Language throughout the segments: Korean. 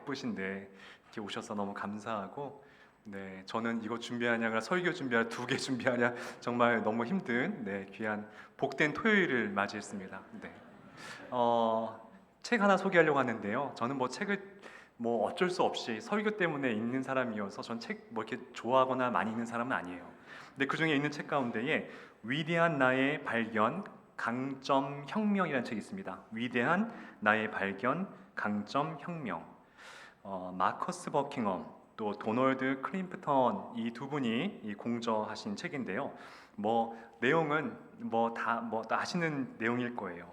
바쁘신데 이렇게 오셔서 너무 감사하고, 네, 저는 이거 준비하냐, 설교 준비하냐, 두 개 준비하냐, 정말 너무 힘든, 네, 귀한 복된 토요일을 맞이했습니다. 네. 책 하나 소개하려고 하는데요. 저는 뭐 책을 뭐 어쩔 수 없이 설교 때문에 읽는 사람이어서 전 책 뭐 이렇게 좋아하거나 많이 읽는 사람은 아니에요. 근데 그 중에 있는 책 가운데에 위대한 나의 발견, 강점 혁명이라는 책이 있습니다. 위대한 나의 발견, 강점 혁명. 마커스 버킹엄 또 도널드 클림프턴 이 두 분이 공저하신 책인데요. 뭐 내용은 다 아시는 내용일 거예요.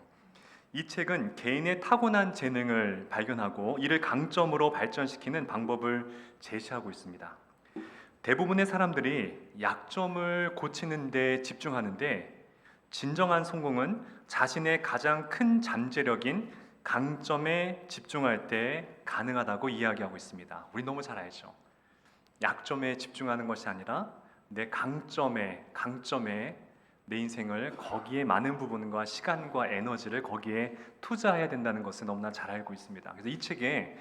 이 책은 개인의 타고난 재능을 발견하고 이를 강점으로 발전시키는 방법을 제시하고 있습니다. 대부분의 사람들이 약점을 고치는 데 집중하는데 진정한 성공은 자신의 가장 큰 잠재력인 강점에 집중할 때 가능하다고 이야기하고 있습니다. 우리 너무 잘 알죠. 약점에 집중하는 것이 아니라 내 강점에 내 인생을 거기에 많은 부분과 시간과 에너지를 거기에 투자해야 된다는 것을 너무나 잘 알고 있습니다. 그래서 이 책에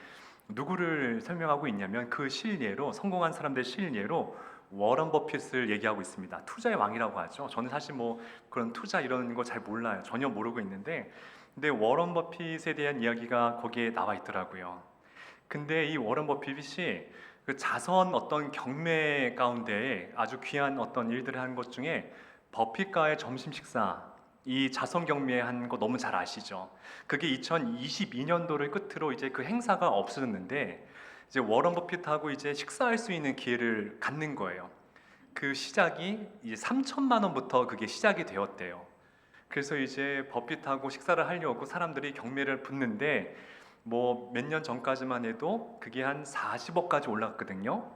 누구를 설명하고 있냐면 그 실예로, 성공한 사람들 실예로 워런 버핏을 얘기하고 있습니다. 투자의 왕이라고 하죠. 저는 사실 뭐 그런 투자 이런 거 잘 몰라요. 전혀 모르고 있는데, 근데 워런 버핏에 대한 이야기가 거기에 나와 있더라고요. 근데 이 워런 버핏이 그 자선 어떤 경매 가운데 아주 귀한 어떤 일들을 한 것 중에 버핏과의 점심 식사, 이 자선 경매 한 거 너무 잘 아시죠? 그게 2022년도를 끝으로 이제 그 행사가 없어졌는데 이제 워런 버핏하고 이제 식사할 수 있는 기회를 갖는 거예요. 그 시작이 이제 3천만 원부터 그게 시작이 되었대요. 그래서 이제 버핏하고 식사를 하려고 사람들이 경매를 붙는데 뭐 몇 년 전까지만 해도 그게 한 40억까지 올랐거든요.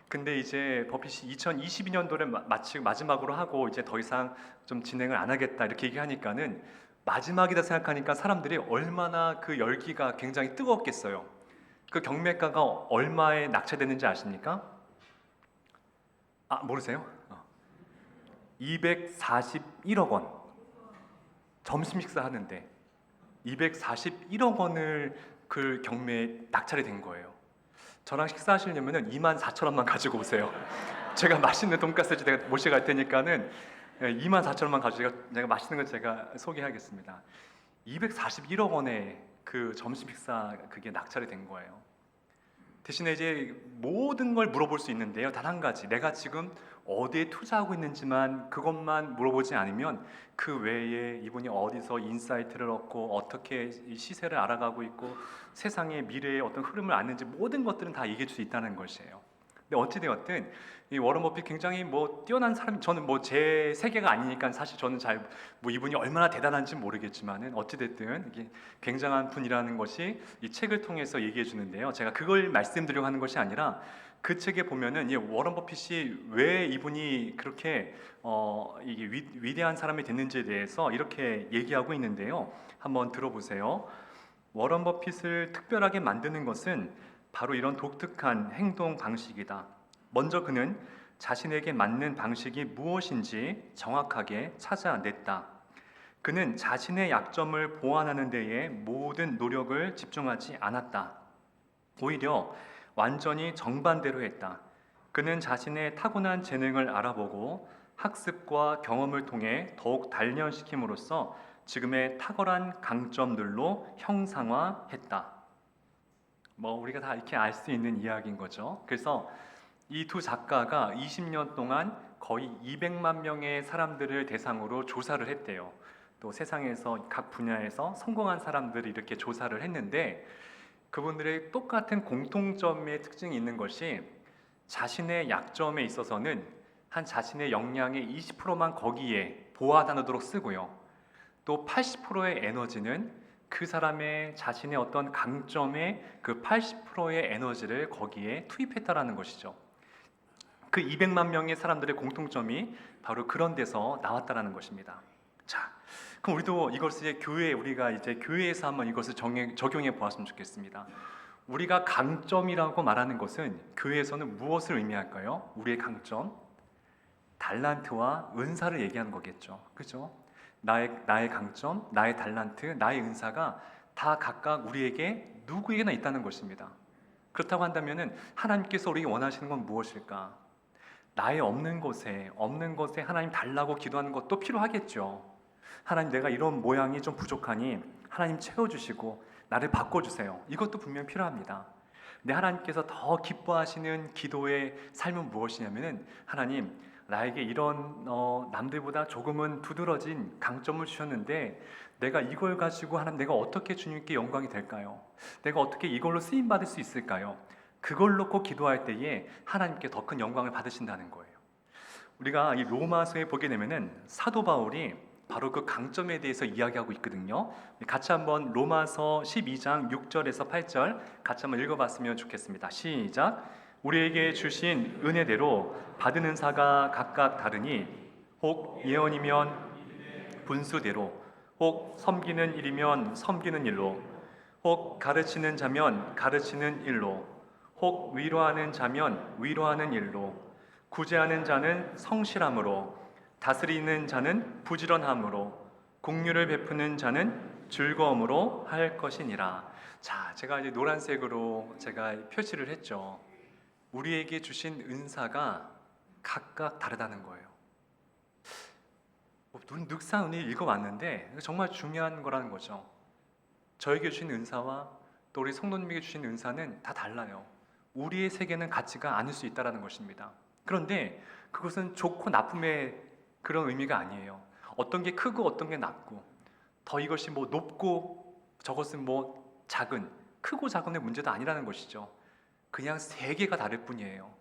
근데 이제 버핏이 2022년도를 마지막으로 하고 이제 더 이상 좀 진행을 안 하겠다 이렇게 얘기하니까는 마지막이다 생각하니까 사람들이 얼마나 그 열기가 굉장히 뜨거웠겠어요. 그 경매가가 얼마에 낙찰됐는지 아십니까? 모르세요? 241억 원. 점심 식사 하는데 241억 원을 그 경매에 낙찰이 된 거예요. 저랑 식사하시려면은 2만 4천 원만 가지고 오세요. 제가 맛있는 돈가스 제가 모셔갈 테니까는 2만 4천 원만 가지고 제가 맛있는 거 제가 소개하겠습니다. 241억 원의 그 점심 식사 그게 낙찰이 된 거예요. 대신에 이제 모든 걸 물어볼 수 있는데요. 단 한 가지, 내가 지금 어디에 투자하고 있는지만 그것만 물어보지 않으면 그 외에 이분이 어디서 인사이트를 얻고 어떻게 이 시세를 알아가고 있고 세상의 미래의 어떤 흐름을 아는지 모든 것들은 다 얘기해 줄 수 있다는 것이에요. 근데 어찌되었든 이 워런 버핏 굉장히 뭐 뛰어난 사람, 저는 뭐 제 세계가 아니니까 사실 저는 잘 뭐 이분이 얼마나 대단한지 모르겠지만은 어찌됐든 이게 굉장한 분이라는 것이 이 책을 통해서 얘기해 주는데요. 제가 그걸 말씀드리려고 하는 것이 아니라 그 책에 보면은 이 워런 버핏이 왜 이분이 그렇게 이게 위대한 사람이 됐는지에 대해서 이렇게 얘기하고 있는데요. 한번 들어보세요. 워런 버핏을 특별하게 만드는 것은 바로 이런 독특한 행동 방식이다. 먼저 그는 자신에게 맞는 방식이 무엇인지 정확하게 찾아냈다. 그는 자신의 약점을 보완하는 데에 모든 노력을 집중하지 않았다. 오히려 완전히 정반대로 했다. 그는 자신의 타고난 재능을 알아보고 학습과 경험을 통해 더욱 단련시킴으로써 지금의 탁월한 강점들로 형상화했다. 뭐 우리가 다 이렇게 알 수 있는 이야기인 거죠. 그래서 이 두 작가가 20년 동안 거의 200만 명의 사람들을 대상으로 조사를 했대요. 또 세상에서 각 분야에서 성공한 사람들을 이렇게 조사를 했는데 그분들의 똑같은 공통점의 특징이 있는 것이 자신의 약점에 있어서는 한 자신의 역량의 20%만 거기에 보완하도록 쓰고요. 또 80%의 에너지는 그 사람의 자신의 어떤 강점의 그 80%의 에너지를 거기에 투입했다라는 것이죠. 그 200만 명의 사람들의 공통점이 바로 그런 데서 나왔다라는 것입니다. 자, 그럼 우리도 이것을 우리가 이제 교회에서 한번 이것을 적용해 보았으면 좋겠습니다. 우리가 강점이라고 말하는 것은 교회에서는 무엇을 의미할까요? 우리의 강점, 달란트와 은사를 얘기하는 거겠죠. 그죠? 나의 강점, 나의 달란트, 나의 은사가 다 각각 우리에게 누구에게나 있다는 것입니다. 그렇다고 한다면은 하나님께서 우리에게 원하시는 건 무엇일까? 나의 없는 것에 하나님 달라고 기도하는 것도 필요하겠죠. 하나님, 내가 이런 모양이 좀 부족하니 하나님 채워주시고 나를 바꿔주세요. 이것도 분명 필요합니다. 근데 하나님께서 더 기뻐하시는 기도의 삶은 무엇이냐면은, 하나님, 나에게 이런 남들보다 조금은 두드러진 강점을 주셨는데 내가 이걸 가지고 하나님, 내가 어떻게 주님께 영광이 될까요? 내가 어떻게 이걸로 쓰임 받을 수 있을까요? 그걸 놓고 기도할 때에 하나님께 더 큰 영광을 받으신다는 거예요. 우리가 이 로마서에 보게 되면은 사도 바울이 바로 그 강점에 대해서 이야기하고 있거든요. 같이 한번 로마서 12장 6절에서 8절 같이 한번 읽어봤으면 좋겠습니다. 시작. 우리에게 주신 은혜대로 받은 은사가 각각 다르니 혹 예언이면 분수대로, 혹 섬기는 일이면 섬기는 일로, 혹 가르치는 자면 가르치는 일로, 혹 위로하는 자면 위로하는 일로, 구제하는 자는 성실함으로, 다스리는 자는 부지런함으로, 공유를 베푸는 자는 즐거움으로 할 것이니라. 자, 제가 이제 노란색으로 제가 표시를 했죠. 우리에게 주신 은사가 각각 다르다는 거예요. 늑상은이 읽어왔는데 정말 중요한 거라는 거죠. 저에게 주신 은사와 또 우리 성도님에게 주신 은사는 다 달라요. 우리의 세계는 같지가 않을 수 있다는 것입니다. 그런데 그것은 좋고 나쁨의 그런 의미가 아니에요. 어떤 게 크고 어떤 게 낮고, 더 이것이 뭐 높고 저것은 뭐 작은, 크고 작은의 문제도 아니라는 것이죠. 그냥 세계가 다를 뿐이에요.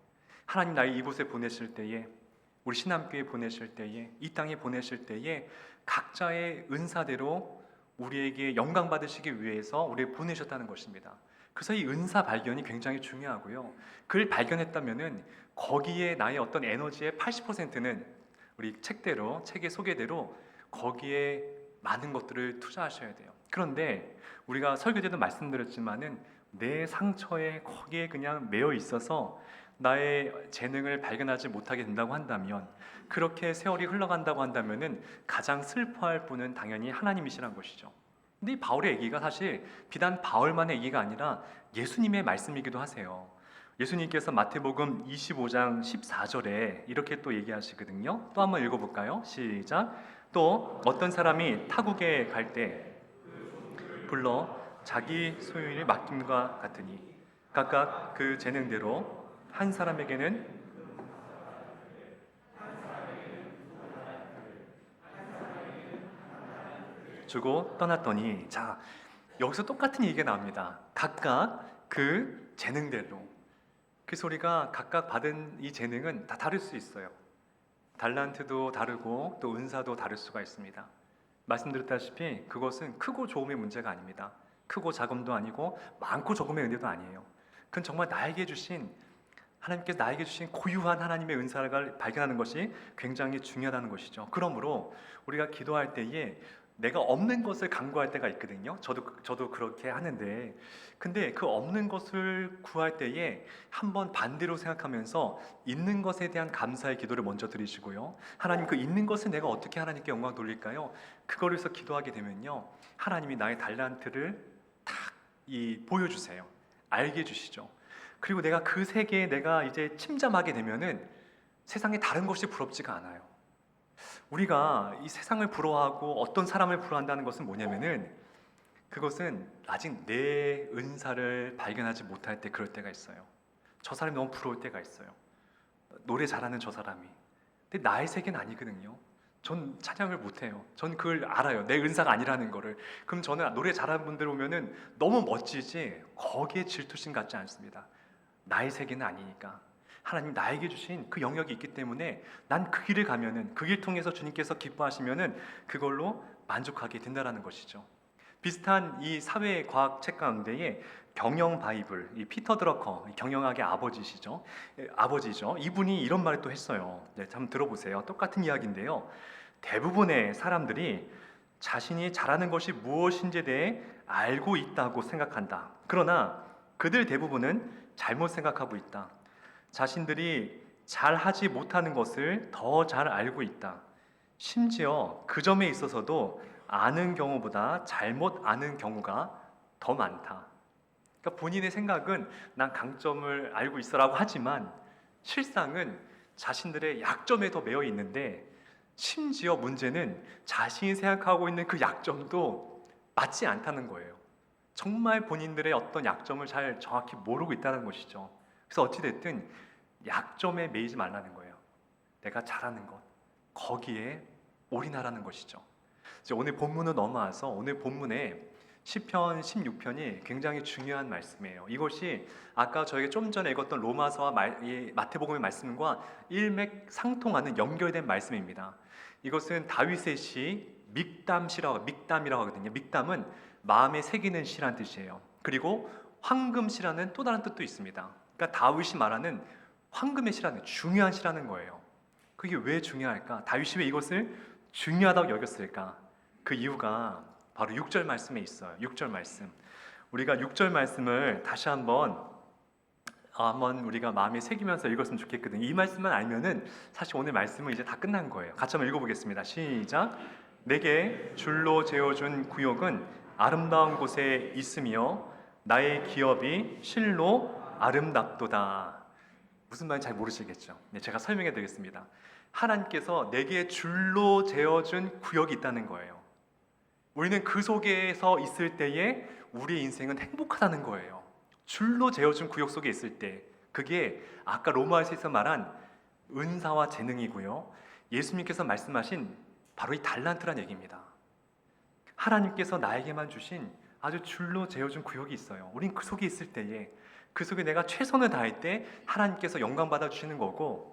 하나님 나를 이곳에 보내실 때에, 우리 신함교회 보내실 때에, 이 땅에 보내실 때에 각자의 은사대로 우리에게 영광 받으시기 위해서 우리를 보내셨다는 것입니다. 그래서 이 은사 발견이 굉장히 중요하고요. 그걸 발견했다면은 거기에 나의 어떤 에너지의 80%는 우리 책의 소개대로 거기에 많은 것들을 투자하셔야 돼요. 그런데 우리가 설교 때도 말씀드렸지만은 내 상처에 거기에 그냥 매여 있어서 나의 재능을 발견하지 못하게 된다고 한다면, 그렇게 세월이 흘러간다고 한다면은 가장 슬퍼할 분은 당연히 하나님이시란 것이죠. 근데 이 바울의 얘기가 사실 비단 바울만의 얘기가 아니라 예수님의 말씀이기도 하세요. 예수님께서 마태복음 25장 14절에 이렇게 또 얘기하시거든요. 또 한번 읽어볼까요? 시작. 또 어떤 사람이 타국에 갈 때 불러 자기 소유를 맡김과 같으니 각각 그 재능대로 한 사람에게는 주고 떠났더니, 자, 여기서 똑같은 얘기가 나옵니다. 각각 그 재능대로. 그래서 우리가 각각 받은 이 재능은 다 다를 수 있어요. 달란트도 다르고 또 은사도 다를 수가 있습니다. 말씀드렸다시피 그것은 크고 좋음의 문제가 아닙니다. 크고 작음도 아니고 많고 적음의 은혜도 아니에요. 그건 정말 하나님께서 나에게 주신 고유한 하나님의 은사를 발견하는 것이 굉장히 중요하다는 것이죠. 그러므로 우리가 기도할 때에 내가 없는 것을 간구할 때가 있거든요. 저도 그렇게 하는데, 근데 그 없는 것을 구할 때에 한번 반대로 생각하면서 있는 것에 대한 감사의 기도를 먼저 드리시고요. 하나님, 그 있는 것을 내가 어떻게 하나님께 영광 돌릴까요? 그거를 위해서 기도하게 되면요, 하나님이 나의 달란트를 탁 보여주세요. 알게 해주시죠. 그리고 내가 그 세계에 내가 이제 침잠하게 되면은 세상에 다른 것이 부럽지가 않아요. 우리가 이 세상을 부러워하고 어떤 사람을 부러워한다는 것은 뭐냐면은, 그것은 아직 내 은사를 발견하지 못할 때 그럴 때가 있어요. 저 사람이 너무 부러울 때가 있어요. 노래 잘하는 저 사람이. 근데 나의 세계는 아니거든요. 전 찬양을 못해요. 전 그걸 알아요. 내 은사가 아니라는 거를. 그럼 저는 노래 잘하는 분들 오면은 너무 멋지지 거기에 질투심 갖지 않습니다. 나의 세계는 아니니까. 하나님 나에게 주신 그 영역이 있기 때문에 난 그 길을 가면은, 그 길 통해서 주님께서 기뻐하시면은 그걸로 만족하게 된다라는 것이죠. 비슷한 이 사회과학 책 가운데에 경영 바이블, 이 피터 드러커, 경영학의 아버지죠. 이분이 이런 말을 또 했어요. 네, 한번 들어보세요. 똑같은 이야기인데요. 대부분의 사람들이 자신이 잘하는 것이 무엇인지에 대해 알고 있다고 생각한다. 그러나 그들 대부분은 잘못 생각하고 있다. 자신들이 잘하지 못하는 것을 더 잘 알고 있다. 심지어 그 점에 있어서도 아는 경우보다 잘못 아는 경우가 더 많다. 그러니까 본인의 생각은 난 강점을 알고 있어라고 하지만 실상은 자신들의 약점에 더 매여 있는데, 심지어 문제는 자신이 생각하고 있는 그 약점도 맞지 않다는 거예요. 정말 본인들의 어떤 약점을 잘 정확히 모르고 있다는 것이죠. 그래서 어찌됐든 약점에 매이지 말라는 거예요. 내가 잘하는 것, 거기에 올인하라는 것이죠. 이제 오늘 본문으로 넘어와서 오늘 본문에 시편 16편이 굉장히 중요한 말씀이에요. 이것이 아까 저희가 좀 전에 읽었던 로마서와 이 마태복음의 말씀과 일맥상통하는 연결된 말씀입니다. 이것은 다윗의 시 믹담이라고 하거든요. 믹담은 마음에 새기는 시란 뜻이에요. 그리고 황금시라는 또 다른 뜻도 있습니다. 그러니까 다윗이 말하는 황금의 시라는, 중요한 시라는 거예요. 그게 왜 중요할까? 다윗이 왜 이것을 중요하다고 여겼을까? 그 이유가 바로 6절 말씀에 있어요. 6절 말씀. 우리가 6절 말씀을 다시 한번 우리가 마음에 새기면서 읽었으면 좋겠거든요. 이 말씀만 알면은 사실 오늘 말씀은 이제 다 끝난 거예요. 같이 한번 읽어보겠습니다. 시작. 내게 줄로 재어준 구역은 아름다운 곳에 있으며 나의 기업이 실로 아름답도다. 무슨 말인지 잘 모르시겠죠? 네, 제가 설명해 드리겠습니다. 하나님께서 내게 줄로 재어준 구역이 있다는 거예요. 우리는 그 속에서 있을 때에 우리의 인생은 행복하다는 거예요. 줄로 재어준 구역 속에 있을 때, 그게 아까 로마서에서 말한 은사와 재능이고요, 예수님께서 말씀하신 바로 이 달란트란 얘기입니다. 하나님께서 나에게만 주신 아주 줄로 재어준 구역이 있어요. 우린 그 속에 있을 때에, 그 속에 내가 최선을 다할 때 하나님께서 영광 받아 주시는 거고,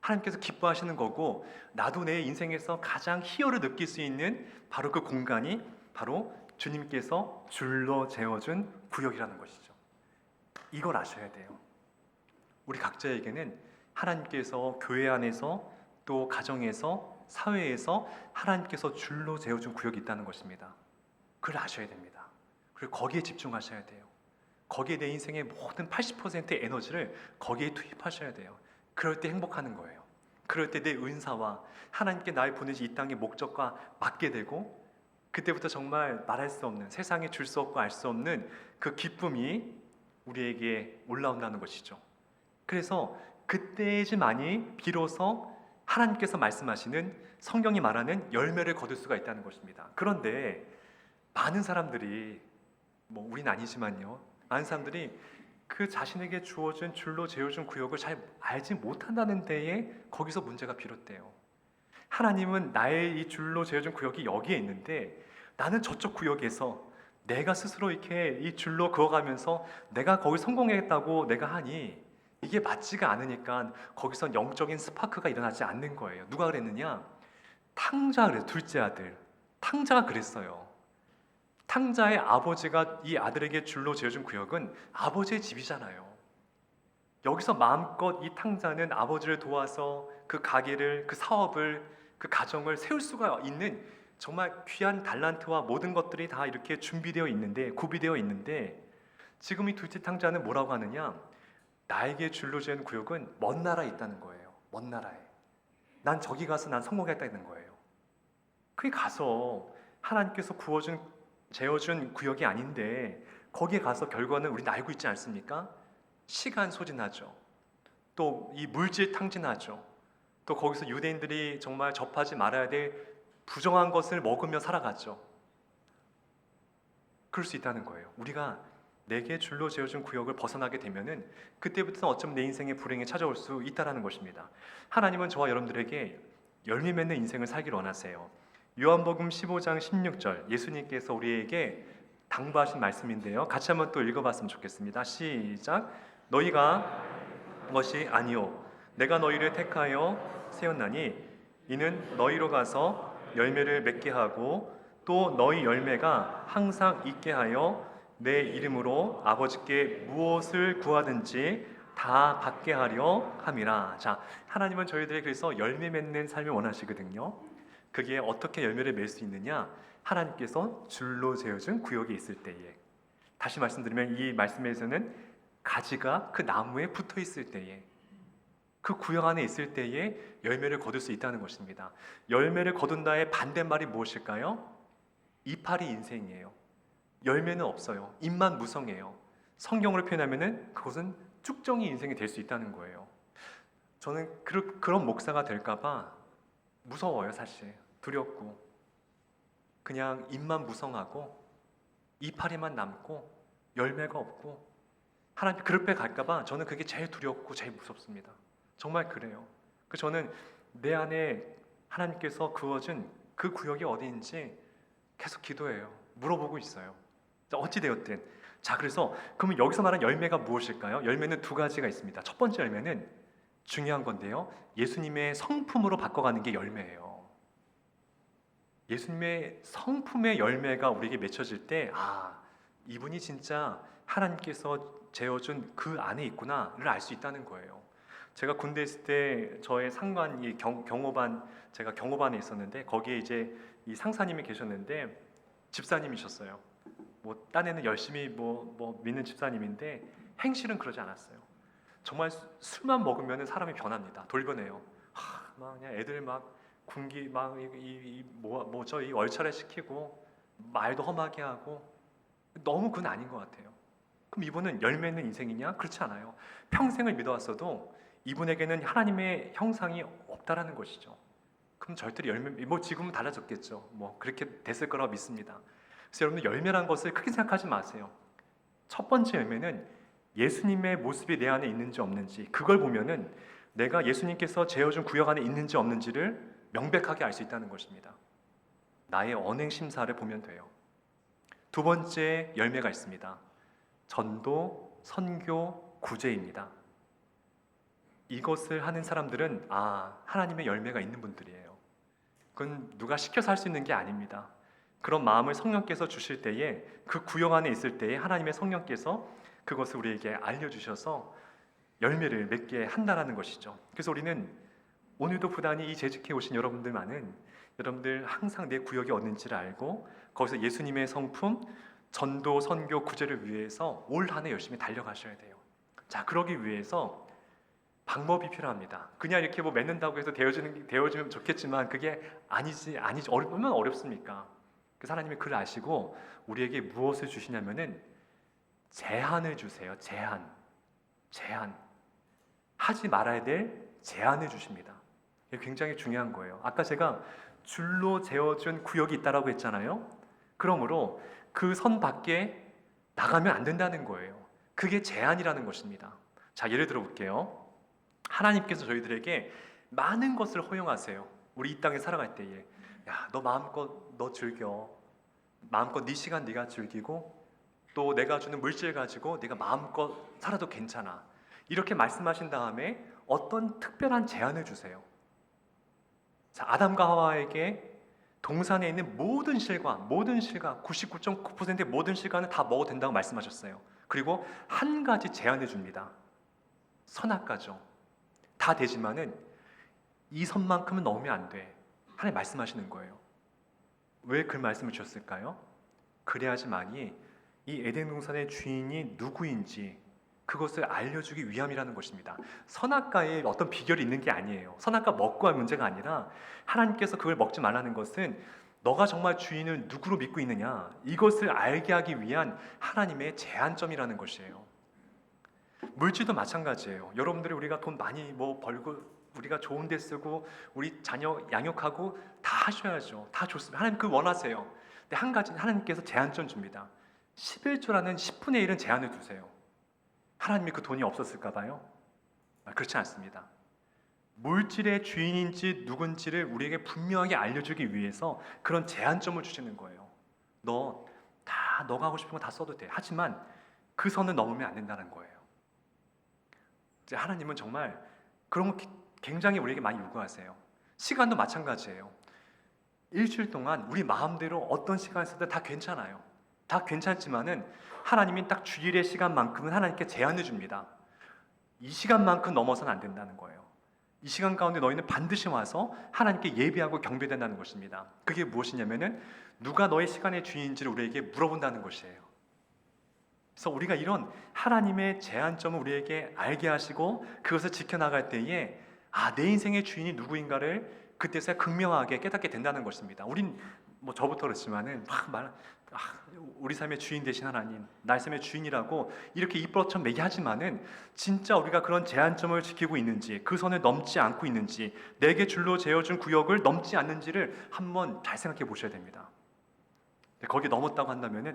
하나님께서 기뻐하시는 거고, 나도 내 인생에서 가장 희열을 느낄 수 있는 바로 그 공간이 바로 주님께서 줄로 재어준 구역이라는 것이죠. 이걸 아셔야 돼요. 우리 각자에게는 하나님께서 교회 안에서, 또 가정에서, 사회에서 하나님께서 줄로 재어준 구역이 있다는 것입니다. 그걸 아셔야 됩니다. 그리고 거기에 집중하셔야 돼요. 거기에 내 인생의 모든 80%의 에너지를 거기에 투입하셔야 돼요. 그럴 때 행복하는 거예요. 그럴 때 내 은사와 하나님께 나를 보내신 이 땅의 목적과 맞게 되고, 그때부터 정말 말할 수 없는, 세상에 줄 수 없고 알 수 없는 그 기쁨이 우리에게 올라온다는 것이죠. 그래서 그때지만이 비로소 하나님께서 말씀하시는, 성경이 말하는 열매를 거둘 수가 있다는 것입니다. 그런데 많은 사람들이, 우린 아니지만요, 많은 사람들이 그 자신에게 주어진 줄로 재어준 구역을 잘 알지 못한다는 데에 거기서 문제가 비롯돼요. 하나님은 나의 이 줄로 재어준 구역이 여기에 있는데, 나는 저쪽 구역에서 내가 스스로 이렇게 이 줄로 그어가면서 내가 거기 성공했다고 내가 하니 이게 맞지가 않으니까 거기서 영적인 스파크가 일어나지 않는 거예요. 누가 그랬느냐? 탕자가 그랬어요. 둘째 아들 탕자가 그랬어요. 탕자의 아버지가 이 아들에게 줄로 재어준 구역은 아버지의 집이잖아요. 여기서 마음껏 이 탕자는 아버지를 도와서 그 가게를, 그 사업을, 그 가정을 세울 수가 있는 정말 귀한 달란트와 모든 것들이 다 이렇게 준비되어 있는데, 구비되어 있는데, 지금 이 둘째 탕자는 뭐라고 하느냐? 나에게 줄로 재어준 구역은 먼 나라에 있다는 거예요. 먼 나라에. 난 저기 가서 난 성공했다는 거예요. 그게 가서 하나님께서 재어준 구역이 아닌데 거기에 가서 결과는 우리는 알고 있지 않습니까? 시간 소진하죠. 또 이 물질 탕진하죠. 또 거기서 유대인들이 정말 접하지 말아야 될 부정한 것을 먹으며 살아갔죠. 그럴 수 있다는 거예요. 우리가 내게 줄로 재어준 구역을 벗어나게 되면은 그때부터는 어쩌면 내 인생의 불행이 찾아올 수 있다는 것입니다. 하나님은 저와 여러분들에게 열매 맺는 인생을 살기를 원하세요. 요한복음 15장 16절, 예수님께서 우리에게 당부하신 말씀인데요, 같이 한번 또 읽어봤으면 좋겠습니다. 시작. 너희가 것이 아니요 내가 너희를 택하여 세웠나니 이는 너희로 가서 열매를 맺게 하고 또 너희 열매가 항상 있게 하여 내 이름으로 아버지께 무엇을 구하든지 다 받게 하려 함이라. 자, 하나님은 저희들이 그래서 열매 맺는 삶을 원하시거든요. 그게 어떻게 열매를 맺을 수 있느냐? 하나님께서 줄로 재어준 구역이 있을 때에. 다시 말씀드리면 이 말씀에서는 가지가 그 나무에 붙어 있을 때에, 그 구역 안에 있을 때에 열매를 거둘 수 있다는 것입니다. 열매를 거둔다의 반대말이 무엇일까요? 이파리 인생이에요. 열매는 없어요. 잎만 무성해요. 성경으로 표현하면은 그것은 쭉정이 인생이 될 수 있다는 거예요. 저는 그런 목사가 될까봐 무서워요, 사실. 두렵고 그냥 입만 무성하고 이파리만 남고 열매가 없고 하나님 그릇배 갈까봐 저는 그게 제일 두렵고 제일 무섭습니다. 정말 그래요. 저는 내 안에 하나님께서 그어준 그 구역이 어디인지 계속 기도해요. 물어보고 있어요. 어찌 되었든 자, 그래서 그러면 여기서 말하는 열매가 무엇일까요? 열매는 두 가지가 있습니다. 첫 번째 열매는 중요한 건데요, 예수님의 성품으로 바꿔가는 게 열매예요. 예수님의 성품의 열매가 우리에게 맺혀질 때, 아, 이분이 진짜 하나님께서 재어준 그 안에 있구나를 알 수 있다는 거예요. 제가 군대 있을 때 저의 상관이 경호반, 제가 경호반에 있었는데 거기에 이제 이 상사님이 계셨는데 집사님이셨어요. 뭐 딴에는 열심히 뭐 믿는 집사님인데 행실은 그러지 않았어요. 정말 술만 먹으면 사람이 변합니다. 돌변해요. 막 그냥 애들 막 군기 막 이 월차례 시키고 말도 험하게 하고 너무 그건 아닌 것 같아요. 그럼 이분은 열매 있는 인생이냐? 그렇지 않아요. 평생을 믿어왔어도 이분에게는 하나님의 형상이 없다라는 것이죠. 그럼 절대로 열매, 뭐 지금은 달라졌겠죠. 뭐 그렇게 됐을 거라고 믿습니다. 그래서 여러분들 열매란 것을 크게 생각하지 마세요. 첫 번째 열매는 예수님의 모습이 내 안에 있는지 없는지, 그걸 보면은 내가 예수님께서 재어준 구역 안에 있는지 없는지를 명백하게 알 수 있다는 것입니다. 나의 언행 심사를 보면 돼요. 두 번째 열매가 있습니다. 전도, 선교, 구제입니다. 이것을 하는 사람들은 하나님의 열매가 있는 분들이에요. 그건 누가 시켜서 할 수 있는 게 아닙니다. 그런 마음을 성령께서 주실 때에, 그 구역 안에 있을 때에 하나님의 성령께서 그것을 우리에게 알려주셔서 열매를 맺게 한다는 것이죠. 그래서 우리는 오늘도 부단히 이 재직해 오신 여러분들 항상 내 구역이 어딘지를 알고 거기서 예수님의 성품, 전도, 선교, 구제를 위해서 올 한 해 열심히 달려가셔야 돼요. 자, 그러기 위해서 방법이 필요합니다. 그냥 이렇게 뭐 맺는다고 해서 되어주면 좋겠지만 그게 아니지 얼마나 어렵습니까? 그래서 하나님이 그걸 아시고 우리에게 무엇을 주시냐면은 제한을 주세요. 제한. 하지 말아야 될 제한을 주십니다. 이게 굉장히 중요한 거예요. 아까 제가 줄로 재어준 구역이 있다라고 했잖아요. 그러므로 그 선 밖에 나가면 안 된다는 거예요. 그게 제한이라는 것입니다. 자, 예를 들어 볼게요. 하나님께서 저희들에게 많은 것을 허용하세요. 우리 이 땅에 살아갈 때에, 야, 너 마음껏 너 즐겨. 마음껏 네 시간 네가 즐기고 또 내가 주는 물질 가지고 네가 마음껏 살아도 괜찮아. 이렇게 말씀하신 다음에 어떤 특별한 제한을 주세요. 자, 아담과 하와에게 동산에 있는 모든 실과 99.9%의 모든 실과는 다 먹어도 된다고 말씀하셨어요. 그리고 한 가지 제한을 줍니다. 선악과죠. 다 되지만은 이 선만큼은 넘으면 안 돼. 하나님 말씀하시는 거예요. 왜 그 말씀을 주셨을까요? 그래야지만이 이 에덴 동산의 주인이 누구인지 그것을 알려주기 위함이라는 것입니다. 선악과에 어떤 비결이 있는 게 아니에요. 선악과 먹고 할 문제가 아니라 하나님께서 그걸 먹지 말라는 것은 너가 정말 주인을 누구로 믿고 있느냐, 이것을 알게 하기 위한 하나님의 제한점이라는 것이에요. 물질도 마찬가지예요. 여러분들이 우리가 돈 많이 벌고 우리가 좋은 데 쓰고 우리 자녀 양육하고 다 하셔야죠. 다 좋습니다. 하나님 그걸 원하세요. 근데 한 가지 하나님께서 제한점 줍니다. 11조라는 10분의 1은 제한을 두세요. 하나님이 그 돈이 없었을까 봐요? 그렇지 않습니다. 물질의 주인인지 누군지를 우리에게 분명하게 알려주기 위해서 그런 제한점을 주시는 거예요. 너가 하고 싶은 거 다 써도 돼. 하지만 그 선을 넘으면 안 된다는 거예요. 이제 하나님은 정말 그런 거 굉장히 우리에게 많이 요구하세요. 시간도 마찬가지예요. 일주일 동안 우리 마음대로 어떤 시간을 써도 다 괜찮아요. 다 괜찮지만은 하나님이 딱 주일의 시간만큼은 하나님께 제한을 줍니다. 이 시간만큼 넘어서는 안 된다는 거예요. 이 시간 가운데 너희는 반드시 와서 하나님께 예배하고 경배된다는 것입니다. 그게 무엇이냐면은 누가 너의 시간의 주인인지를 우리에게 물어본다는 것이에요. 그래서 우리가 이런 하나님의 제한점을 우리에게 알게 하시고 그것을 지켜나갈 때에 내 인생의 주인이 누구인가를 그때서야 극명하게 깨닫게 된다는 것입니다. 우린 뭐 저부터 그렇지만은 아, 우리 삶의 주인 되신 하나님, 나의 삶의 주인이라고 이렇게 입버릇처럼 얘기하지만은 진짜 우리가 그런 제한점을 지키고 있는지, 그 선을 넘지 않고 있는지, 내게 줄로 재어준 구역을 넘지 않는지를 한번 잘 생각해 보셔야 됩니다. 거기 넘었다고 한다면은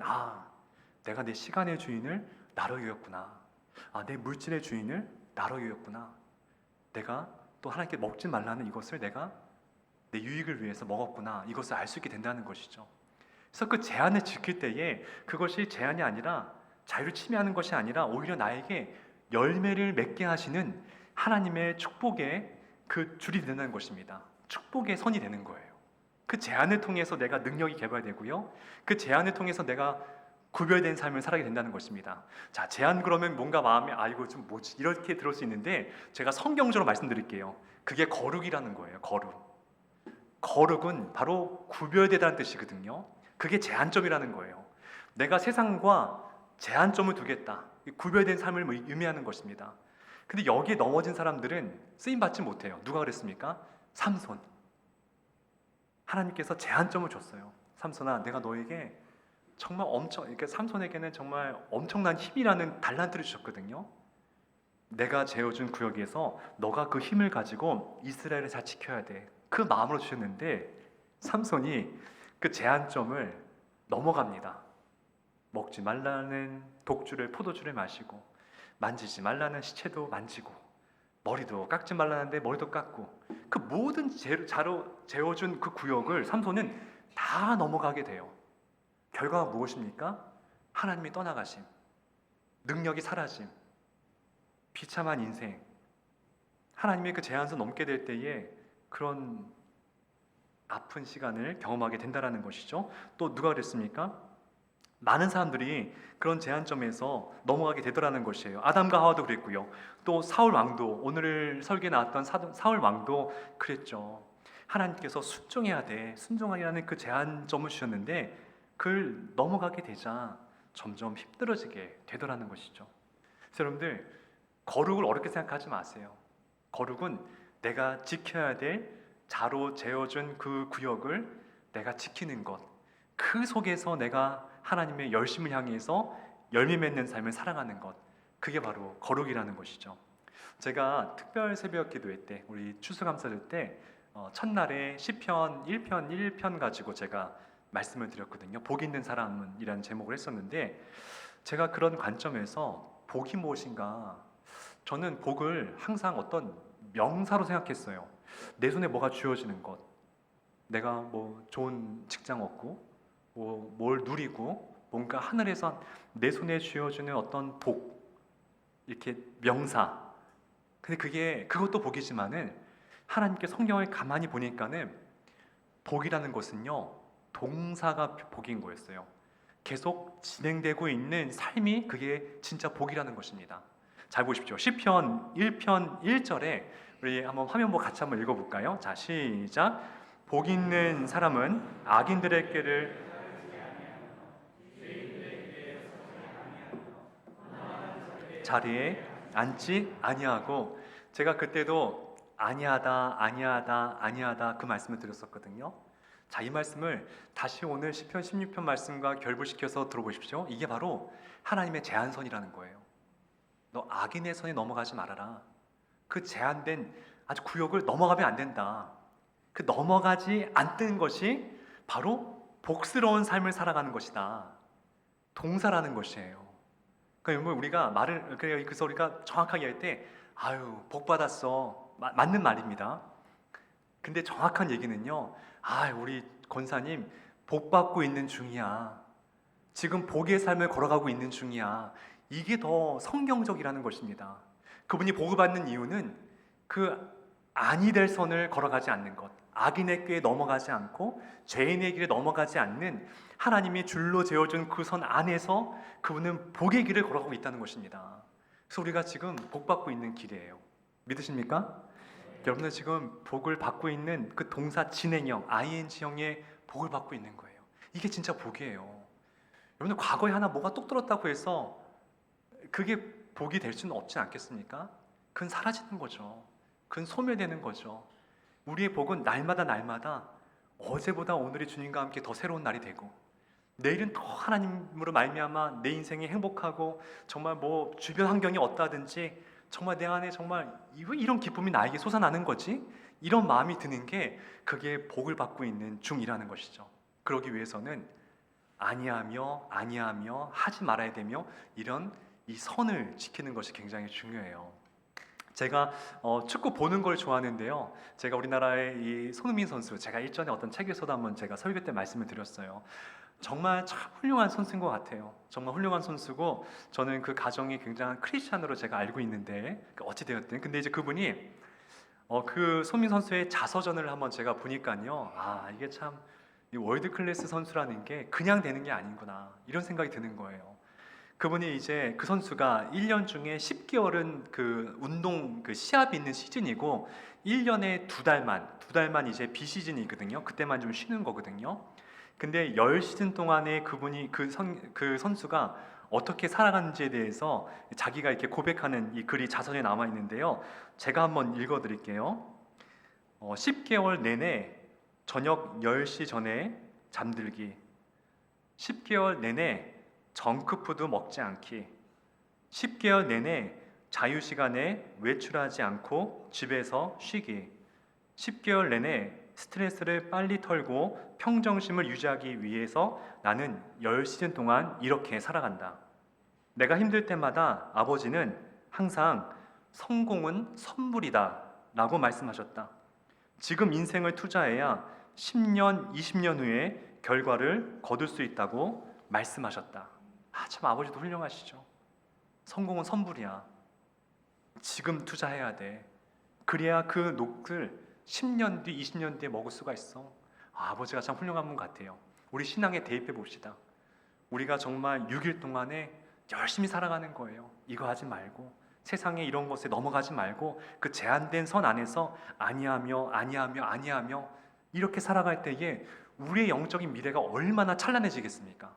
내가 내 시간의 주인을 나로 여겼구나. 내 물질의 주인을 나로 여겼구나. 내가 또 하나님께 먹지 말라는 이것을 내가 내 유익을 위해서 먹었구나. 이것을 알 수 있게 된다는 것이죠. 그래서 그 제한을 지킬 때에 그것이 제한이 아니라 자유를 침해하는 것이 아니라 오히려 나에게 열매를 맺게 하시는 하나님의 축복의 그 줄이 되는 것입니다. 축복의 선이 되는 거예요. 그 제한을 통해서 내가 능력이 개발되고요. 그 제한을 통해서 내가 구별된 삶을 살아게 된다는 것입니다. 자, 제한 그러면 뭔가 마음에 이거 좀 뭐지? 이렇게 들을 수 있는데 제가 성경적으로 말씀드릴게요. 그게 거룩이라는 거예요. 거룩. 거룩은 바로 구별되다는 뜻이거든요. 그게 제한점이라는 거예요. 내가 세상과 제한점을 두겠다. 구별된 삶을 의미하는 것입니다. 근데 여기에 넘어진 사람들은 쓰임받지 못해요. 누가 그랬습니까? 삼손. 하나님께서 제한점을 줬어요. 삼손아, 내가 너에게 정말 그러니까 삼손에게는 정말 엄청난 힘이라는 달란트를 주셨거든요. 내가 재어준 구역에서 너가 그 힘을 가지고 이스라엘을 잘 지켜야 돼. 그 마음으로 주셨는데 삼손이 그 제한점을 넘어갑니다. 먹지 말라는 독주를 포도주를 마시고, 만지지 말라는 시체도 만지고, 머리도 깎지 말라는데 머리도 깎고, 그 모든 자로 재워준 그 구역을 삼손은 다 넘어가게 돼요. 결과가 무엇입니까? 하나님이 떠나가심, 능력이 사라짐, 비참한 인생. 하나님의 그 제한선 넘게 될 때에 그런 아픈 시간을 경험하게 된다는 것이죠. 또 누가 그랬습니까? 많은 사람들이 그런 제한점에서 넘어가게 되더라는 것이에요. 아담과 하와도 그랬고요. 또 사울 왕도, 오늘 설계에 나왔던 사울 왕도 그랬죠. 하나님께서 순종해야 돼, 순종하라는 그 제한점을 주셨는데 그걸 넘어가게 되자 점점 힘들어지게 되더라는 것이죠. 그래서 여러분들, 거룩을 어렵게 생각하지 마세요. 거룩은 내가 지켜야 될 자로 재어준 그 구역을 내가 지키는 것, 그 속에서 내가 하나님의 열심을 향해서 열매 맺는 삶을 살아가는 것, 그게 바로 거룩이라는 것이죠. 제가 특별 새벽 기도회 때, 우리 추수감사절 때 첫날에 시편 1편 1편 가지고 제가 말씀을 드렸거든요. 복 있는 사람은 이라는 제목을 했었는데, 제가 그런 관점에서 복이 무엇인가, 저는 복을 항상 어떤 명사로 생각했어요. 내 손에 뭐가 쥐어지는 것, 내가 뭐 좋은 직장 얻고 뭘 누리고 뭔가 하늘에서 내 손에 쥐어주는 어떤 복, 이렇게 명사. 근데 그것도 복이지만은 하나님께 성경을 가만히 보니까는 복이라는 것은요, 동사가 복인 거였어요. 계속 진행되고 있는 삶이 그게 진짜 복이라는 것입니다. 잘 보십시오. 시편 1편 1절에 우리 한번 화면 보고 같이 한번 읽어볼까요? 자, 시작. 복 있는 사람은 악인들의 꾀를 자리에 앉지 아니하고, 제가 그때도 아니하다 그 말씀을 드렸었거든요. 자, 이 말씀을 다시 오늘 시편 16편 말씀과 결부시켜서 들어보십시오. 이게 바로 하나님의 제한선이라는 거예요. 너 악인의 선에 넘어가지 말아라. 그 제한된 아주 구역을 넘어가면 안 된다. 그 넘어가지 않는 것이 바로 복스러운 삶을 살아가는 것이다. 동사라는 것이에요. 그러니까 우리가 그래서 우리가 정확하게 할 때 복 받았어, 맞는 말입니다. 근데 정확한 얘기는요, 우리 권사님 복 받고 있는 중이야, 지금 복의 삶을 걸어가고 있는 중이야, 이게 더 성경적이라는 것입니다. 그분이 복을 받는 이유는 그 아니 될 선을 걸어가지 않는 것, 악인의 꾀에 넘어가지 않고 죄인의 길에 넘어가지 않는 하나님이 줄로 재어준 그 선 안에서 그분은 복의 길을 걸어가고 있다는 것입니다. 그래서 우리가 지금 복 받고 있는 길이에요. 믿으십니까? 여러분은 지금 복을 받고 있는 그 동사 진행형, ing형의 복을 받고 있는 거예요. 이게 진짜 복이에요. 여러분들, 과거에 하나 뭐가 똑 들었다고 해서 그게 복이 될 수는 없지 않겠습니까? 그건 사라지는 거죠. 그건 소멸되는 거죠. 우리의 복은 날마다 어제보다 오늘이 주님과 함께 더 새로운 날이 되고 내일은 더 하나님으로 말미암아 내 인생이 행복하고 정말 뭐 주변 환경이 어떠하든지 정말 내 안에 정말 왜 이런 기쁨이 나에게 솟아나는 거지? 이런 마음이 드는 게 그게 복을 받고 있는 중이라는 것이죠. 그러기 위해서는 아니하며 하지 말아야 되며 이런 이 선을 지키는 것이 굉장히 중요해요. 제가 축구 보는 걸 좋아하는데요. 제가 우리나라의 이 손흥민 선수, 제가 일전에 어떤 책에서도 한번 제가 설교 때 말씀을 드렸어요. 정말 참 훌륭한 선수인 것 같아요. 정말 훌륭한 선수고 저는 그 가정이 굉장한 크리스찬으로 제가 알고 있는데 어찌 되었든 근데 이제 그분이 그 손흥민 선수의 자서전을 한번 제가 보니까요. 아 이게 참 이 월드 클래스 선수라는 게 그냥 되는 게 아닌구나 이런 생각이 드는 거예요. 그분이 이제 그 선수가 1년 중에 10개월은 그 운동 그 시합이 있는 시즌이고 1년에 두 달만 이제 비시즌이거든요. 그때만 좀 쉬는 거거든요. 근데 10시즌 동안에 그분이 그 선수가 어떻게 살아가는지에 대해서 자기가 이렇게 고백하는 이 글이 자서전에 남아 있는데요. 제가 한번 읽어 드릴게요. 10개월 내내 저녁 10시 전에 잠들기. 10개월 내내 정크푸드 먹지 않기. 10개월 내내 자유시간에 외출하지 않고 집에서 쉬기. 10개월 내내 스트레스를 빨리 털고 평정심을 유지하기 위해서 나는 10시즌 동안 이렇게 살아간다. 내가 힘들 때마다 아버지는 항상 성공은 선물이다 라고 말씀하셨다. 지금 인생을 투자해야 10년, 20년 후에 결과를 거둘 수 있다고 말씀하셨다. 참 아버지도 훌륭하시죠. 성공은 선물이야. 지금 투자해야 돼. 그래야 그 녹을 10년 뒤, 20년 뒤에 먹을 수가 있어. 아버지가 참 훌륭한 분 같아요. 우리 신앙에 대입해 봅시다. 우리가 정말 6일 동안에 열심히 살아가는 거예요. 이거 하지 말고 세상에 이런 것에 넘어가지 말고 그 제한된 선 안에서 아니하며 이렇게 살아갈 때에 우리의 영적인 미래가 얼마나 찬란해지겠습니까?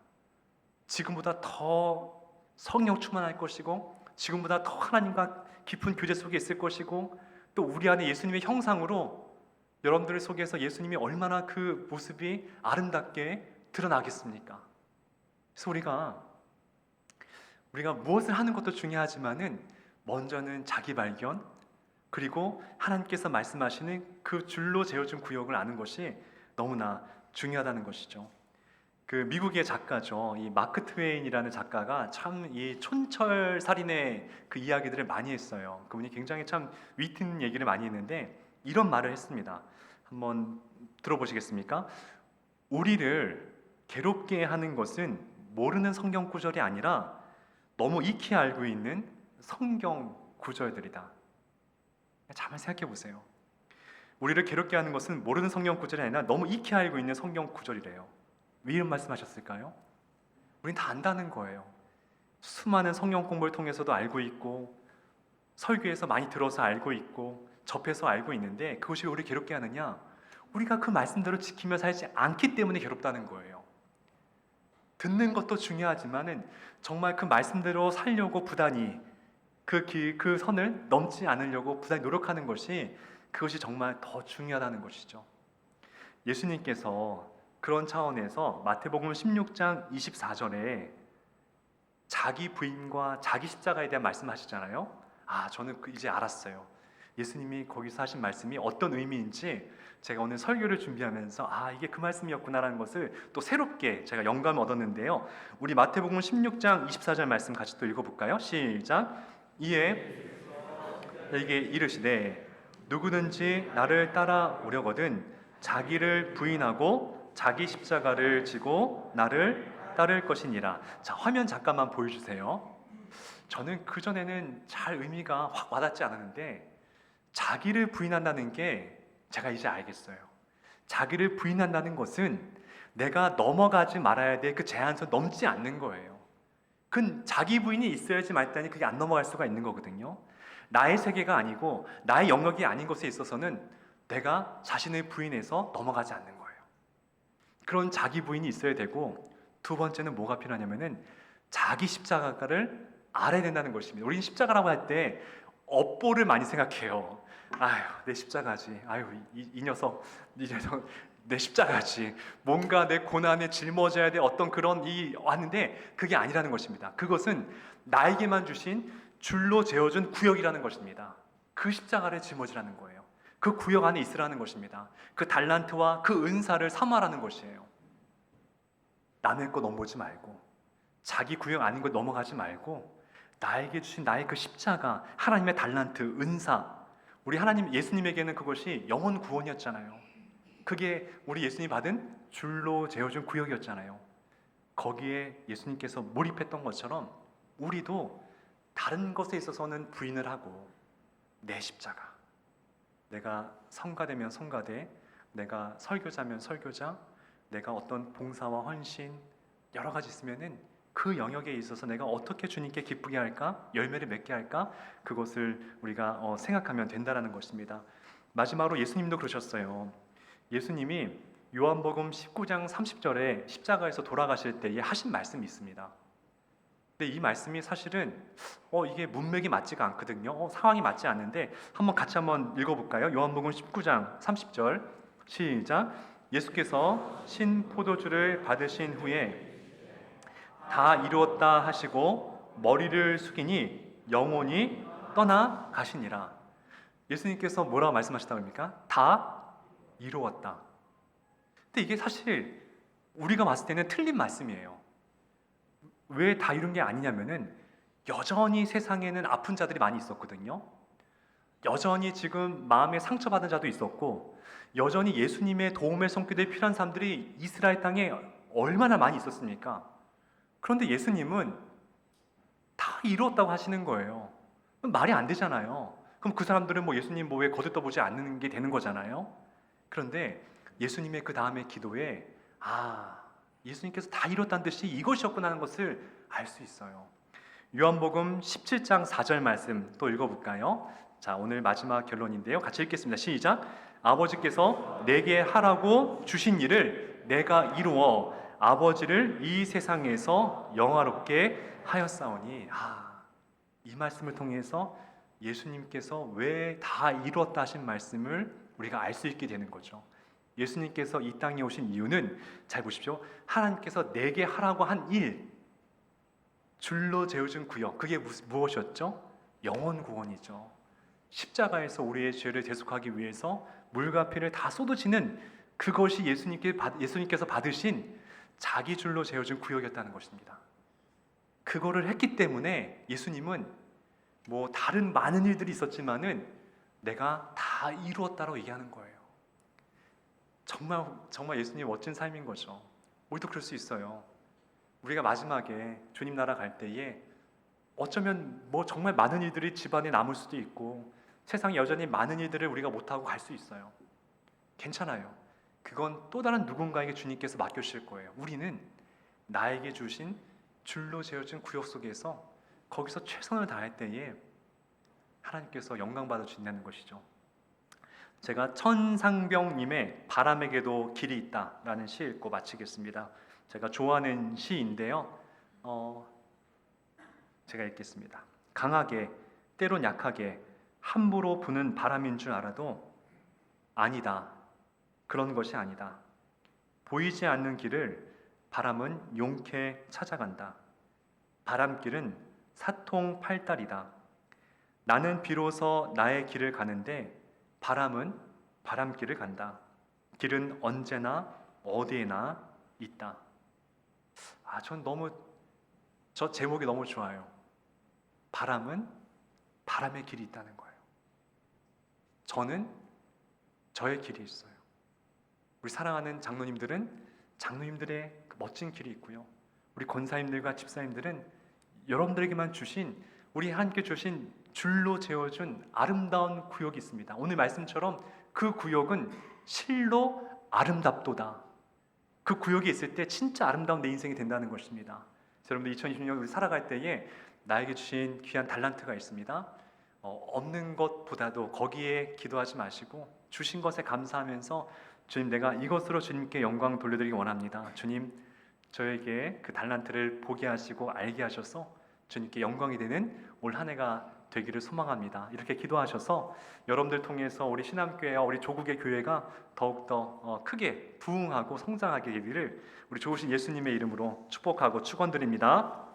지금보다 더 성령 충만할 것이고 지금보다 더 하나님과 깊은 교제 속에 있을 것이고 또 우리 안에 예수님의 형상으로 여러분들 속에서 예수님이 얼마나 그 모습이 아름답게 드러나겠습니까? 그래서 우리가 무엇을 하는 것도 중요하지만은 먼저는 자기 발견 그리고 하나님께서 말씀하시는 그 줄로 재어준 구역을 아는 것이 너무나 중요하다는 것이죠. 그 미국의 작가죠. 이 마크 트웨인이라는 작가가 참 이 촌철 살인의 그 이야기들을 많이 했어요. 그분이 굉장히 참 위트 있는 얘기를 많이 했는데 이런 말을 했습니다. 한번 들어보시겠습니까? 우리를 괴롭게 하는 것은 모르는 성경 구절이 아니라 너무 익히 알고 있는 성경 구절들이다. 잘 생각해 보세요. 우리를 괴롭게 하는 것은 모르는 성경 구절이 아니라 너무 익히 알고 있는 성경 구절이래요. 왜 이런 말씀하셨을까요? 우린 다 안다는 거예요. 수많은 성경 공부를 통해서도 알고 있고 설교에서 많이 들어서 알고 있고 접해서 알고 있는데 그것이 왜 우리를 괴롭게 하느냐? 우리가 그 말씀대로 지키며 살지 않기 때문에 괴롭다는 거예요. 듣는 것도 중요하지만은 정말 그 말씀대로 살려고 부단히 그 선을 넘지 않으려고 부단히 노력하는 것이 그것이 정말 더 중요하다는 것이죠. 예수님께서 그런 차원에서 마태복음 16장 24절에 자기 부인과 자기 십자가에 대한 말씀하시잖아요. 저는 이제 알았어요. 예수님이 거기서 하신 말씀이 어떤 의미인지 제가 오늘 설교를 준비하면서 이게 그 말씀이었구나라는 것을 또 새롭게 제가 영감을 얻었는데요. 우리 마태복음 16장 24절 말씀 같이 또 읽어볼까요? 시작. 이에 이게 이르시되 누구든지 나를 따라오려거든 자기를 부인하고 자기 십자가를 지고 나를 따를 것이니라. 자, 화면 잠깐만 보여주세요. 저는 그전에는 잘 의미가 확 와닿지 않았는데 자기를 부인한다는 게 제가 이제 알겠어요. 자기를 부인한다는 것은 내가 넘어가지 말아야 될 그 제한선 넘지 않는 거예요. 그 자기 부인이 있어야지 말단이 그게 안 넘어갈 수가 있는 거거든요. 나의 세계가 아니고 나의 영역이 아닌 것에 있어서는 내가 자신을 부인해서 넘어가지 않는 거예요. 그런 자기 부인이 있어야 되고 두 번째는 뭐가 필요하냐면은 자기 십자가를 알아야 된다는 것입니다. 우리는 십자가라고 할 때 업보를 많이 생각해요. 내 십자가지. 이 녀석 내 십자가지. 뭔가 내 고난에 짊어져야 돼. 어떤 그런 이 왔는데 그게 아니라는 것입니다. 그것은 나에게만 주신 줄로 재어준 구역이라는 것입니다. 그 십자가를 짊어지라는 거예요. 그 구역 안에 있으라는 것입니다. 그 달란트와 그 은사를 삼아라는 것이에요. 남의 거 넘보지 말고 자기 구역 아닌 거 넘어가지 말고 나에게 주신 나의 그 십자가, 하나님의 달란트, 은사, 우리 하나님 예수님에게는 그것이 영원 구원이었잖아요. 그게 우리 예수님이 받은 줄로 재어준 구역이었잖아요. 거기에 예수님께서 몰입했던 것처럼 우리도 다른 것에 있어서는 부인을 하고 내 십자가, 내가 성가되면 성가대, 내가 설교자면 설교자, 내가 어떤 봉사와 헌신 여러 가지 있으면은 그 영역에 있어서 내가 어떻게 주님께 기쁘게 할까, 열매를 맺게 할까, 그것을 우리가 생각하면 된다라는 것입니다. 마지막으로 예수님도 그러셨어요. 예수님이 요한복음 19장 30절에 십자가에서 돌아가실 때에 하신 말씀이 있습니다. 근데 이 말씀이 사실은 이게 문맥이 맞지가 않거든요. 상황이 맞지 않는데 같이 한번 읽어볼까요? 요한복음 19장 30절 시작. 예수께서 신 포도주를 받으신 후에 다 이루었다 하시고 머리를 숙이니 영혼이 떠나 가시니라. 예수님께서 뭐라고 말씀하셨다고 합니까? 다 이루었다. 근데 이게 사실 우리가 봤을 때는 틀린 말씀이에요. 왜 다 이룬 게 아니냐면은 여전히 세상에는 아픈 자들이 많이 있었거든요. 여전히 지금 마음에 상처받은 자도 있었고, 여전히 예수님의 도움의 손길이 필요한 사람들이 이스라엘 땅에 얼마나 많이 있었습니까? 그런데 예수님은 다 이루었다고 하시는 거예요. 말이 안 되잖아요. 그럼 그 사람들은 예수님 왜 거들떠보지 않는 게 되는 거잖아요. 그런데 예수님의 그 다음의 기도에 예수님께서 다 이뤘다는 뜻이 이것이었구나 하는 것을 알 수 있어요. 요한복음 17장 4절 말씀 또 읽어볼까요? 자, 오늘 마지막 결론인데요. 같이 읽겠습니다. 시작. 아버지께서 내게 하라고 주신 일을 내가 이루어 아버지를 이 세상에서 영화롭게 하였사오니. 이 말씀을 통해서 예수님께서 왜 다 이루었다 하신 말씀을 우리가 알 수 있게 되는 거죠. 예수님께서 이 땅에 오신 이유는, 잘 보십시오, 하나님께서 내게 하라고 한 일, 줄로 재어준 구역, 그게 무엇이었죠? 영원 구원이죠. 십자가에서 우리의 죄를 대속하기 위해서 물과 피를 다 쏟으시는 그것이 예수님께서 받으신 자기 줄로 재어준 구역이었다는 것입니다. 그거를 했기 때문에 예수님은 다른 많은 일들이 있었지만은 내가 다 이루었다고 얘기하는 거예요. 정말 예수님의 멋진 삶인 거죠. 우리도 그럴 수 있어요. 우리가 마지막에 주님 나라 갈 때에 어쩌면 정말 많은 일들이 집안에 남을 수도 있고 세상에 여전히 많은 일들을 우리가 못하고 갈 수 있어요. 괜찮아요. 그건 또 다른 누군가에게 주님께서 맡겨주실 거예요. 우리는 나에게 주신 줄로 재어진 구역 속에서 거기서 최선을 다할 때에 하나님께서 영광 받아 주신다는 것이죠. 제가 천상병님의 바람에게도 길이 있다라는 시 읽고 마치겠습니다. 제가 좋아하는 시인데요. 제가 읽겠습니다. 강하게, 때론 약하게 함부로 부는 바람인 줄 알아도 아니다. 그런 것이 아니다. 보이지 않는 길을 바람은 용케 찾아간다. 바람길은 사통팔달이다. 나는 비로소 나의 길을 가는데 바람은 바람길을 간다. 길은 언제나 어디에나 있다. 저 제목이 너무 좋아요. 바람은 바람의 길이 있다는 거예요. 저는 저의 길이 있어요. 우리 사랑하는 장로님들은 장로님들의 그 멋진 길이 있고요. 우리 권사님들과 집사님들은 여러분들에게만 주신, 우리 하나님께 주신 줄로 재어준 아름다운 구역이 있습니다. 오늘 말씀처럼 그 구역은 실로 아름답도다. 그 구역이 있을 때 진짜 아름다운 내 인생이 된다는 것입니다. 여러분들 2026년 우리 살아갈 때에 나에게 주신 귀한 달란트가 있습니다. 없는 것보다도 거기에 기도하지 마시고 주신 것에 감사하면서 주님, 내가 이것으로 주님께 영광 돌려드리기 원합니다. 주님, 저에게 그 달란트를 보게 하시고 알게 하셔서 주님께 영광이 되는 올 한 해가 되기를 소망합니다. 이렇게 기도하셔서 여러분들 통해서 우리 신암교회와 우리 조국의 교회가 더욱더 크게 부흥하고 성장하게 되기를 우리 좋으신 예수님의 이름으로 축복하고 축원드립니다.